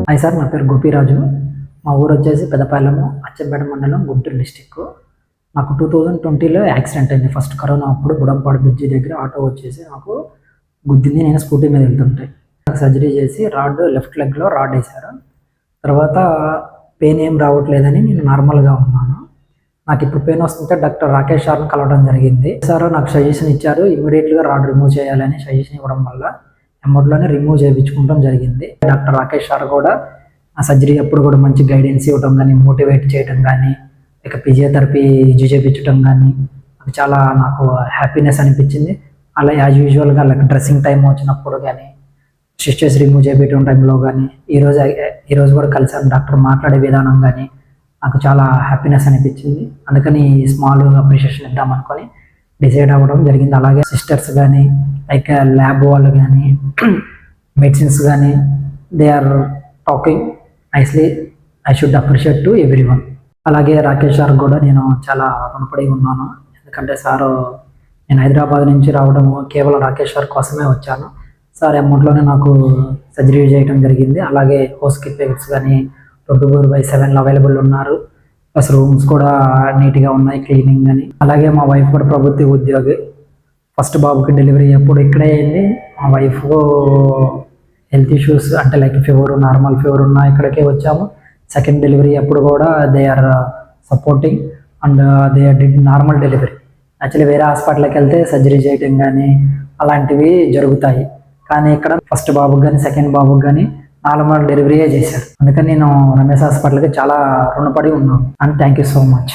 Hi sir, నా పేరు గోపిరాజు. మా ఊరు వచ్చేసి పెదపాలెము, అచ్చంపేట మండలం, గుంటూరు డిస్టిక్. నాకు 2020లో యాక్సిడెంట్ అయింది. ఫస్ట్ కరోనా అప్పుడు బుడంపాడు బ్రిడ్జి దగ్గర ఆటో వచ్చేసి నాకు గుద్దింది. నేను స్కూటీ మీద వెళ్తుంటే నాకు సర్జరీ చేసి లెఫ్ట్ లెగ్లో రాడ్ వేశారు. తర్వాత పెయిన్ ఏం రావట్లేదని నేను నార్మల్గా ఉన్నాను. నాకు ఇప్పుడు పెయిన్ వస్తుంటే డాక్టర్ రాకేష్ సార్ని కలవడం జరిగింది. సార్ నాకు సజెషన్ ఇచ్చారు, ఇమీడియట్గా రాడ్ రిమూవ్ చేయాలని సజెషన్ ఇవ్వడం వల్ల అమౌంట్లోనే రిమూవ్ చేయించుకోవడం జరిగింది. డాక్టర్ రాకేష్ సార్ కూడా ఆ సర్జరీ అప్పుడు కూడా మంచి గైడెన్స్ ఇవ్వడం కానీ, మోటివేట్ చేయడం కానీ, ఇక ఫిజియోథెరపీ చేయించడం కానీ చాలా నాకు హ్యాపీనెస్ అనిపించింది. అలా యాజ్ యూజువల్గా డ్రెస్సింగ్ టైం వచ్చినప్పుడు కానీ, స్టిచెస్ రిమూవ్ చేయించడం టైంలో కానీ, ఈరోజు కూడా కలిసాను. డాక్టర్ మాట్లాడే విధానం కానీ నాకు చాలా హ్యాపీనెస్ అనిపించింది. అందుకని స్మాల్ అప్రిషియేషన్ ఇద్దాం అనుకొని డిసైడ్ అవ్వడం జరిగింది. అలాగే సిస్టర్స్ కానీ, లైక్ ల్యాబ్ వాళ్ళు కానీ, మెడిసిన్స్ కానీ, they are talking nicely. I should appreciate to everyone. అలాగే రాకేష్ సార్ కూడా నేను చాలా రుణపడి ఉన్నాను. ఎందుకంటే సారు నేను హైదరాబాద్ నుంచి రావడం కేవలం రాకేష్ సార్ కోసమే వచ్చాను. సార్ అమౌంట్లోనే నాకు సర్జరీ చేయడం జరిగింది. అలాగే హౌస్ కీపింగ్స్ కానీ 24/7 అవైలబుల్ ఉన్నారు. ప్లస్ రూమ్స్ కూడా నీట్గా ఉన్నాయి, క్లీనింగ్ అని. అలాగే మా వైఫ్ కూడా ప్రభుత్వ ఉద్యోగి. ఫస్ట్ బాబుకి డెలివరీ ఎప్పుడు ఇక్కడే అయింది. మా వైఫ్ హెల్త్ ఇష్యూస్ అంటే లైక్ నార్మల్ ఫీవర్ ఉన్నా ఇక్కడికే వచ్చాము. సెకండ్ డెలివరీ అప్పుడు కూడా they are supporting and they are did normal delivery. Actually వేరే హాస్పిటల్కి వెళ్తే సర్జరీ చేయడం కానీ అలాంటివి జరుగుతాయి. కానీ ఇక్కడ ఫస్ట్ బాబుకి కానీ సెకండ్ బాబుకి కానీ నార్మల్ డెలివరీయే చేశారు. అందుకని నేను రమేష్ హాస్పిటల్కి చాలా రుణపడి ఉన్నాను. And thank you so much.